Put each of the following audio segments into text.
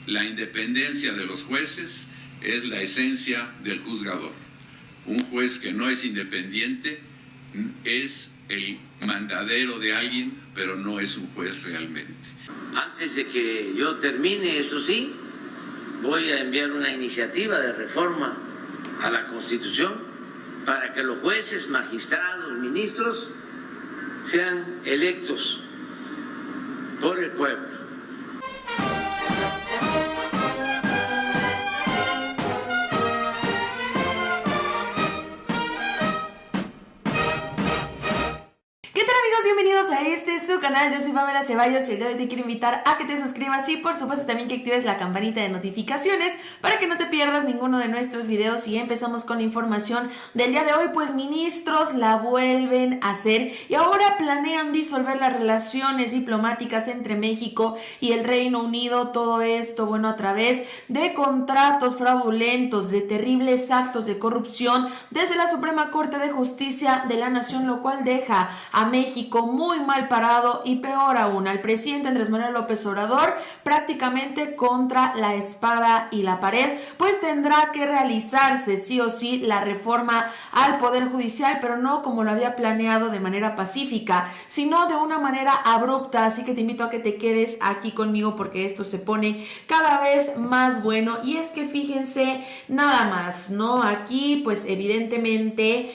La independencia de los jueces es la esencia del juzgador. Un juez que no es independiente es el mandadero de alguien, pero no es un juez realmente. Antes de que yo termine, eso sí, voy a enviar una iniciativa de reforma a la Constitución para que los jueces, magistrados, ministros sean electos por el pueblo. Bienvenidos a su canal, yo soy Pamela Ceballos y el de hoy te quiero invitar a que te suscribas y por supuesto también que actives la campanita de notificaciones para que no te pierdas ninguno de nuestros videos. Y empezamos con la información del día de hoy, pues ministros la vuelven a hacer y ahora planean disolver las relaciones diplomáticas entre México y el Reino Unido. Todo esto, bueno, a través de contratos fraudulentos, de terribles actos de corrupción desde la Suprema Corte de Justicia de la Nación, lo cual deja a México muy mal parado y peor aún al presidente Andrés Manuel López Obrador prácticamente contra la espada y la pared, pues tendrá que realizarse sí o sí la reforma al Poder Judicial, pero no como lo había planeado de manera pacífica, sino de una manera abrupta. Así que te invito a que te quedes aquí conmigo porque esto se pone cada vez más bueno. Y es que fíjense nada más, ¿no? Aquí pues evidentemente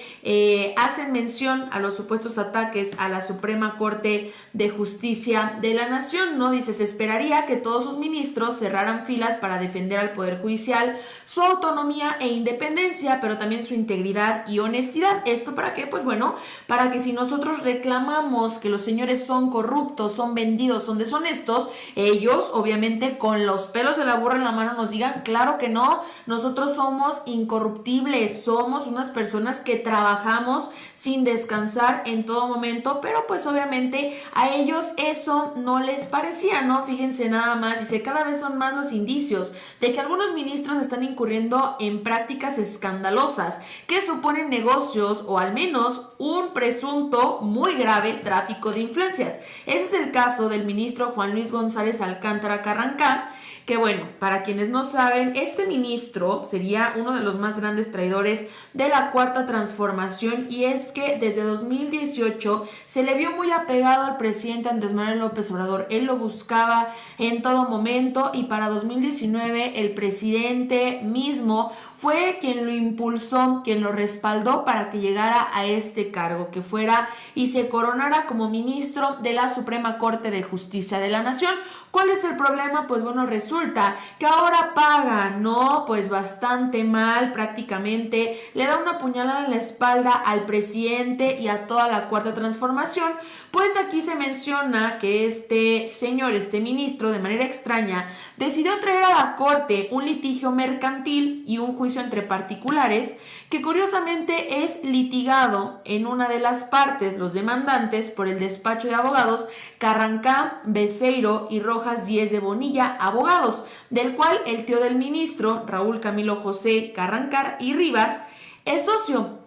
hacen mención a los supuestos ataques a la Suprema Corte de Justicia de la Nación, ¿no? Dice, se esperaría que todos sus ministros cerraran filas para defender al Poder Judicial, su autonomía e independencia, pero también su integridad y honestidad. ¿Esto para qué? Pues bueno, para que si nosotros reclamamos que los señores son corruptos, son vendidos, son deshonestos, ellos obviamente con los pelos de la burra en la mano nos digan, claro que no, nosotros somos incorruptibles, somos unas personas que trabajamos sin descansar en todo momento, pero pues obviamente a ellos eso no les parecía, ¿no? Fíjense nada más, dice, cada vez son más los indicios de que algunos ministros están incurriendo en prácticas escandalosas que suponen negocios o al menos un presunto muy grave tráfico de influencias. Ese es el caso del ministro Juan Luis González Alcántara Carrancá, que bueno, para quienes no saben, este ministro sería uno de los más grandes traidores de la Cuarta Transformación, y es que desde 2018 se le vio muy apegado al presidente Andrés Manuel López Obrador. Él lo buscaba en todo momento y para 2019 el presidente mismo fue quien lo impulsó, quien lo respaldó para que llegara a este cargo, que fuera y se coronara como ministro de la Suprema Corte de Justicia de la Nación. ¿Cuál es el problema? Pues bueno, resulta que ahora paga, ¿no? Pues bastante mal, prácticamente le da una puñalada en la espalda al presidente y a toda la Cuarta Transformación. Pues aquí se menciona que este señor, este ministro, de manera extraña, decidió traer a la corte un litigio mercantil y un juicio entre particulares que curiosamente es litigado en una de las partes, los demandantes, por el despacho de abogados Carrancá, Beceiro y Rojas Díez de Bonilla, abogados, del cual el tío del ministro, Raúl Camilo José Carrancar y Rivas, es socio.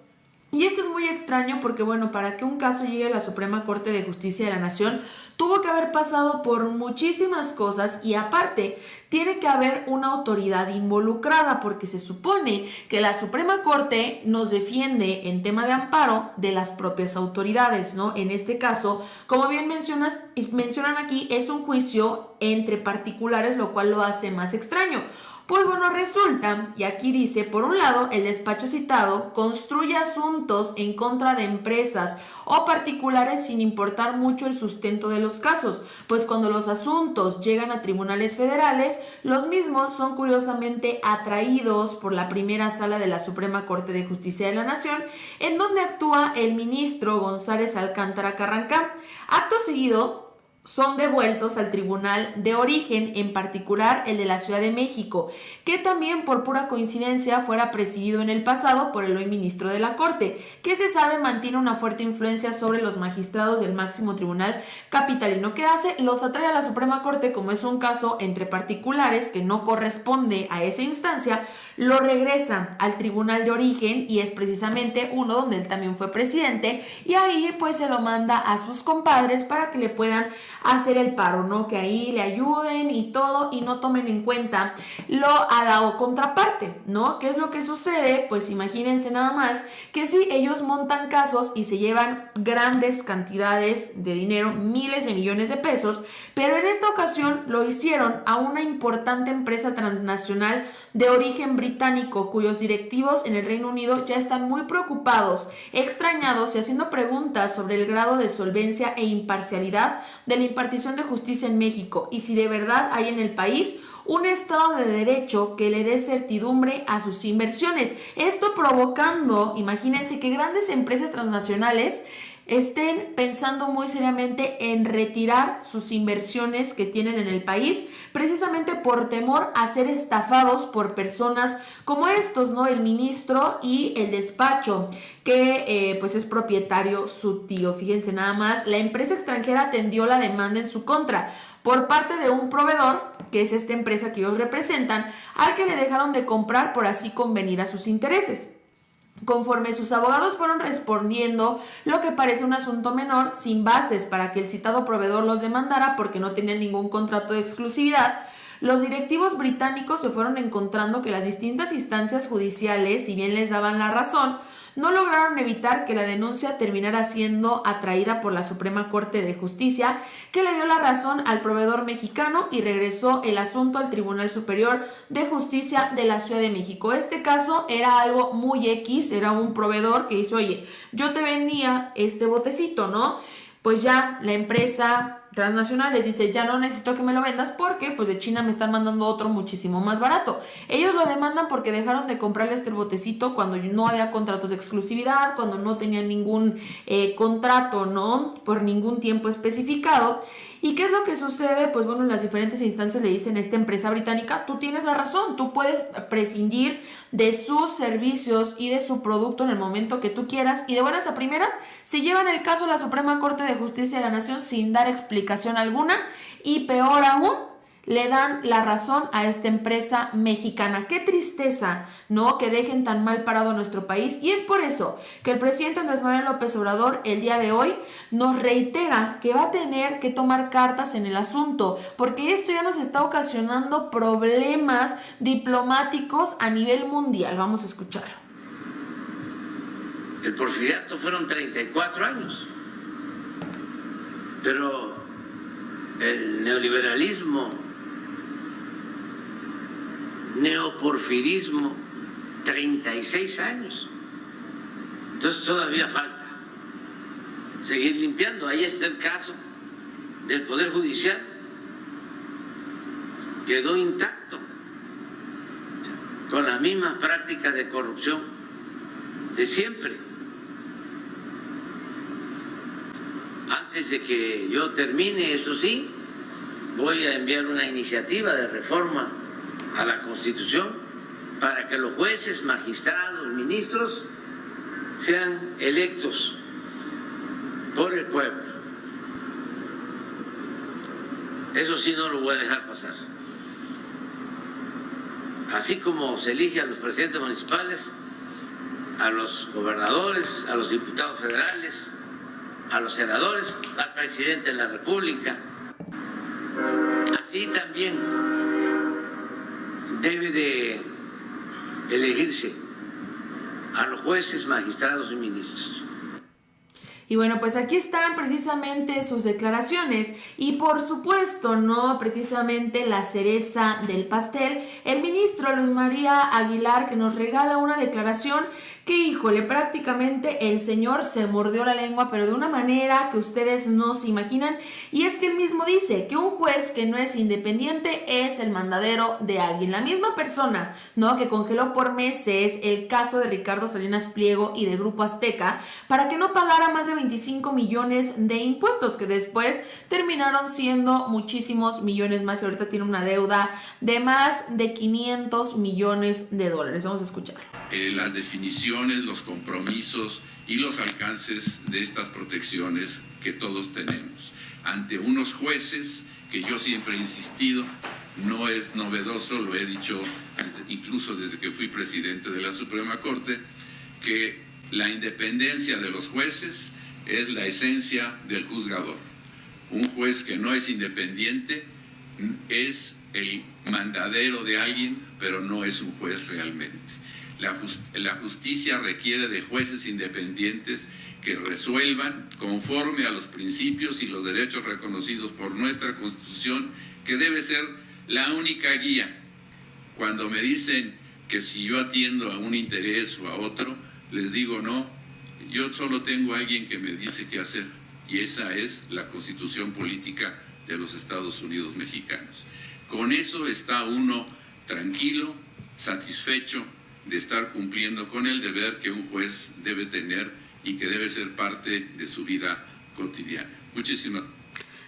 Y esto es muy extraño porque, bueno, para que un caso llegue a la Suprema Corte de Justicia de la Nación, tuvo que haber pasado por muchísimas cosas y aparte tiene que haber una autoridad involucrada, porque se supone que la Suprema Corte nos defiende en tema de amparo de las propias autoridades, ¿no? En este caso, como bien mencionan aquí, es un juicio entre particulares, lo cual lo hace más extraño. Pues bueno, resulta, y aquí dice, por un lado, el despacho citado construye asuntos en contra de empresas o particulares sin importar mucho el sustento de los casos, pues cuando los asuntos llegan a tribunales federales, los mismos son curiosamente atraídos por la primera sala de la Suprema Corte de Justicia de la Nación, en donde actúa el ministro González Alcántara Carrancá. Acto seguido, son devueltos al tribunal de origen, en particular el de la Ciudad de México, que también por pura coincidencia fuera presidido en el pasado por el hoy ministro de la Corte, que se sabe mantiene una fuerte influencia sobre los magistrados del máximo tribunal capitalino. ¿Qué hace? Los atrae a la Suprema Corte, como es un caso entre particulares que no corresponde a esa instancia, lo regresan al tribunal de origen, y es precisamente uno donde él también fue presidente, y ahí pues se lo manda a sus compadres para que le puedan hacer el paro, ¿no? Que ahí le ayuden y todo y no tomen en cuenta a la contraparte, ¿no? ¿Qué es lo que sucede? Pues imagínense nada más que si ellos montan casos y se llevan grandes cantidades de dinero, miles de millones de pesos, pero en esta ocasión lo hicieron a una importante empresa transnacional de origen británico, cuyos directivos en el Reino Unido ya están muy preocupados, extrañados y haciendo preguntas sobre el grado de solvencia e imparcialidad de la impartición de justicia en México y si de verdad hay en el país un Estado de Derecho que le dé certidumbre a sus inversiones. Esto provocando, imagínense, que grandes empresas transnacionales estén pensando muy seriamente en retirar sus inversiones que tienen en el país, precisamente por temor a ser estafados por personas como estos, ¿no? El ministro y el despacho, que pues es propietario su tío. Fíjense nada más, la empresa extranjera tendió la demanda en su contra por parte de un proveedor, que es esta empresa que ellos representan, al que le dejaron de comprar por así convenir a sus intereses. Conforme sus abogados fueron respondiendo lo que parece un asunto menor, sin bases para que el citado proveedor los demandara porque no tenían ningún contrato de exclusividad, los directivos británicos se fueron encontrando que las distintas instancias judiciales, si bien les daban la razón, no lograron evitar que la denuncia terminara siendo atraída por la Suprema Corte de Justicia, que le dio la razón al proveedor mexicano y regresó el asunto al Tribunal Superior de Justicia de la Ciudad de México. Este caso era algo muy X, era un proveedor que hizo, oye, yo te vendía este botecito, ¿no? Pues ya la empresa transnacional les dice, ya no necesito que me lo vendas porque pues de China me están mandando otro muchísimo más barato. Ellos lo demandan porque dejaron de comprarle este botecito cuando no había contratos de exclusividad, cuando no tenían ningún contrato, ¿no? Por ningún tiempo especificado. ¿Y qué es lo que sucede? Pues bueno, las diferentes instancias le dicen a esta empresa británica, tú tienes la razón, tú puedes prescindir de sus servicios y de su producto en el momento que tú quieras, y de buenas a primeras se llevan el caso a la Suprema Corte de Justicia de la Nación sin dar explicación alguna, y peor aún, le dan la razón a esta empresa mexicana. Qué tristeza, ¿no? Que dejen tan mal parado a nuestro país. Y es por eso que el presidente Andrés Manuel López Obrador el día de hoy nos reitera que va a tener que tomar cartas en el asunto, porque esto ya nos está ocasionando problemas diplomáticos a nivel mundial. Vamos a escucharlo. El porfiriato fueron 34 años, pero el neoliberalismo, neoporfirismo, 36 años. Entonces todavía falta seguir limpiando. Ahí está el caso del Poder Judicial, quedó intacto, con las mismas prácticas de corrupción de siempre. Antes de que yo termine, eso sí, voy a enviar una iniciativa de reforma a la Constitución para que los jueces, magistrados, ministros sean electos por el pueblo. Eso sí no lo voy a dejar pasar. Así como se elige a los presidentes municipales, a los gobernadores, a los diputados federales, a los senadores, al presidente de la República, así también debe de elegirse a los jueces, magistrados y ministros. Y bueno, pues aquí están precisamente sus declaraciones y por supuesto, ¿no? Precisamente la cereza del pastel, el ministro Luis María Aguilar, que nos regala una declaración que, híjole, prácticamente el señor se mordió la lengua, pero de una manera que ustedes no se imaginan, y es que él mismo dice que un juez que no es independiente es el mandadero de alguien. La misma persona, ¿no?, que congeló por meses el caso de Ricardo Salinas Pliego y de Grupo Azteca para que no pagara más de 25 millones de impuestos, que después terminaron siendo muchísimos millones más, y ahorita tiene una deuda de más de 500 millones de dólares. Vamos a escucharlo. Las definiciones, los compromisos y los alcances de estas protecciones que todos tenemos ante unos jueces que yo siempre he insistido, no es novedoso, lo he dicho incluso desde que fui presidente de la Suprema Corte, que la independencia de los jueces es la esencia del juzgador. Un juez que no es independiente es el mandadero de alguien, pero no es un juez realmente. La justicia requiere de jueces independientes que resuelvan conforme a los principios y los derechos reconocidos por nuestra Constitución, que debe ser la única guía. Cuando me dicen que si yo atiendo a un interés o a otro, les digo no, yo solo tengo a alguien que me dice qué hacer, y esa es la Constitución política de los Estados Unidos mexicanos. Con eso está uno tranquilo, satisfecho de estar cumpliendo con el deber que un juez debe tener y que debe ser parte de su vida cotidiana. Muchísimas gracias.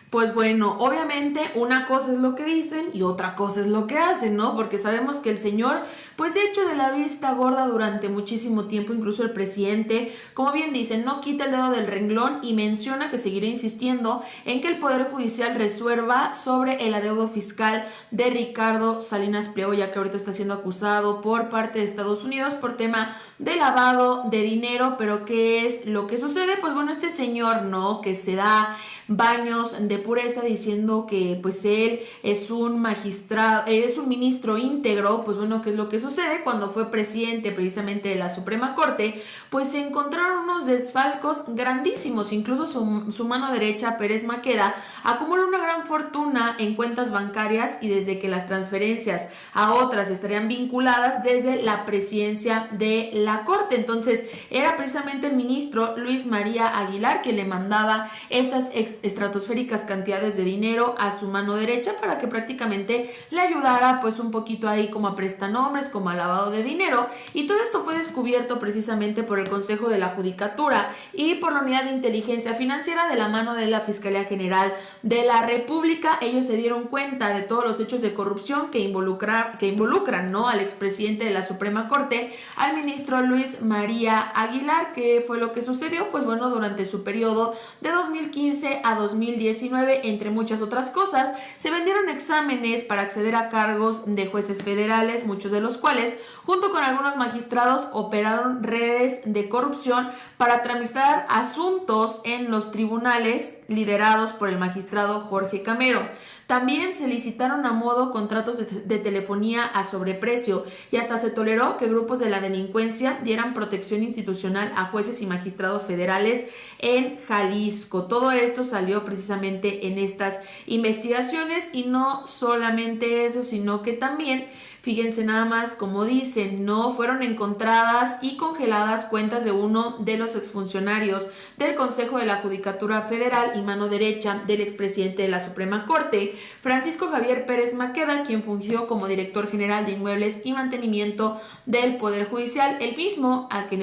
Pues bueno, obviamente una cosa es lo que dicen y otra cosa es lo que hacen, ¿no? Porque sabemos que el señor, pues hecho de la vista gorda durante muchísimo tiempo, incluso el presidente, como bien dicen, no quita el dedo del renglón y menciona que seguirá insistiendo en que el Poder Judicial resuelva sobre el adeudo fiscal de Ricardo Salinas Pliego, ya que ahorita está siendo acusado por parte de Estados Unidos por tema de lavado de dinero. Pero ¿qué es lo que sucede? Pues bueno, este señor, ¿no? Que se da baños de pureza diciendo que pues él es un magistrado, es un ministro íntegro. Pues bueno, ¿qué es lo que sucede? Cuando fue presidente precisamente de la Suprema Corte, pues se encontraron unos desfalcos grandísimos. Incluso su mano derecha, Pérez Maqueda, acumula una gran fortuna en cuentas bancarias, y desde que las transferencias a otras estarían vinculadas desde la presidencia de la Corte. Entonces era precisamente el ministro Luis María Aguilar que le mandaba estas estratosféricas cantidades de dinero a su mano derecha para que prácticamente le ayudara pues un poquito ahí como a prestanombres, como a lavado de dinero. Y todo esto fue descubierto precisamente por el Consejo de la Judicatura y por la Unidad de Inteligencia Financiera de la mano de la Fiscalía General de la República. Ellos se dieron cuenta de todos los hechos de corrupción que involucran, ¿no?, al expresidente de la Suprema Corte, al ministro Luis María Aguilar. ¿Qué fue lo que sucedió? Pues bueno, durante su periodo de 2015 a 2019, entre muchas otras cosas, se vendieron exámenes para acceder a cargos de jueces federales, muchos de los cuales, junto con algunos magistrados, operaron redes de corrupción para tramitar asuntos en los tribunales liderados por el magistrado Jorge Camero. También se licitaron a modo contratos de telefonía a sobreprecio, y hasta se toleró que grupos de la delincuencia dieran protección institucional a jueces y magistrados federales en Jalisco. Todo esto salió precisamente en estas investigaciones, y no solamente eso, sino que también, fíjense nada más como dicen, no fueron encontradas y congeladas cuentas de uno de los exfuncionarios del Consejo de la Judicatura Federal y mano derecha del expresidente de la Suprema Corte, Francisco Javier Pérez Maqueda, quien fungió como director general de Inmuebles y Mantenimiento del Poder Judicial, el mismo al que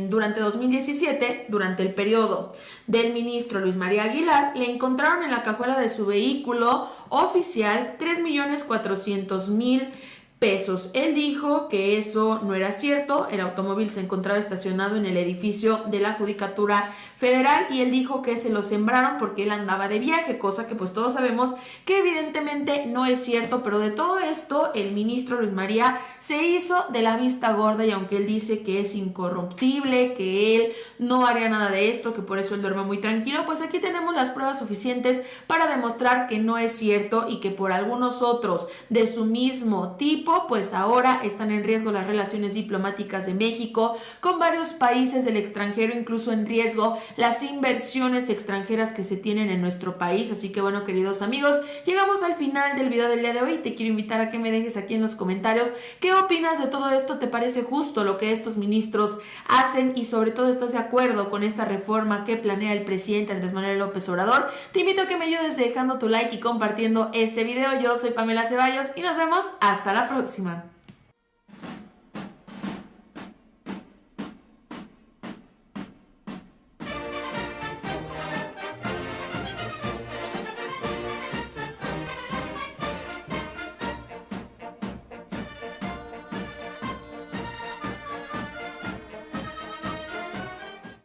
durante 2017, durante el periodo del ministro Luis María Aguilar, le encontraron en la cajuela de su vehículo oficial 3.400.000 pesos. Él dijo que eso no era cierto. El automóvil se encontraba estacionado en el edificio de la Judicatura Federal, y él dijo que se lo sembraron porque él andaba de viaje, cosa que pues todos sabemos que evidentemente no es cierto. Pero de todo esto el ministro Luis María se hizo de la vista gorda, y aunque él dice que es incorruptible, que él no haría nada de esto, que por eso él duerme muy tranquilo, pues aquí tenemos las pruebas suficientes para demostrar que no es cierto, y que por algunos otros de su mismo tipo, pues ahora están en riesgo las relaciones diplomáticas de México con varios países del extranjero, incluso en riesgo las inversiones extranjeras que se tienen en nuestro país. Así que bueno, queridos amigos, llegamos al final del video del día de hoy. Te quiero invitar a que me dejes aquí en los comentarios qué opinas de todo esto. ¿Te parece justo lo que estos ministros hacen? Y sobre todo, ¿estás de acuerdo con esta reforma que planea el presidente Andrés Manuel López Obrador? Te invito a que me ayudes dejando tu like y compartiendo este video. Yo soy Pamela Ceballos y nos vemos hasta la próxima.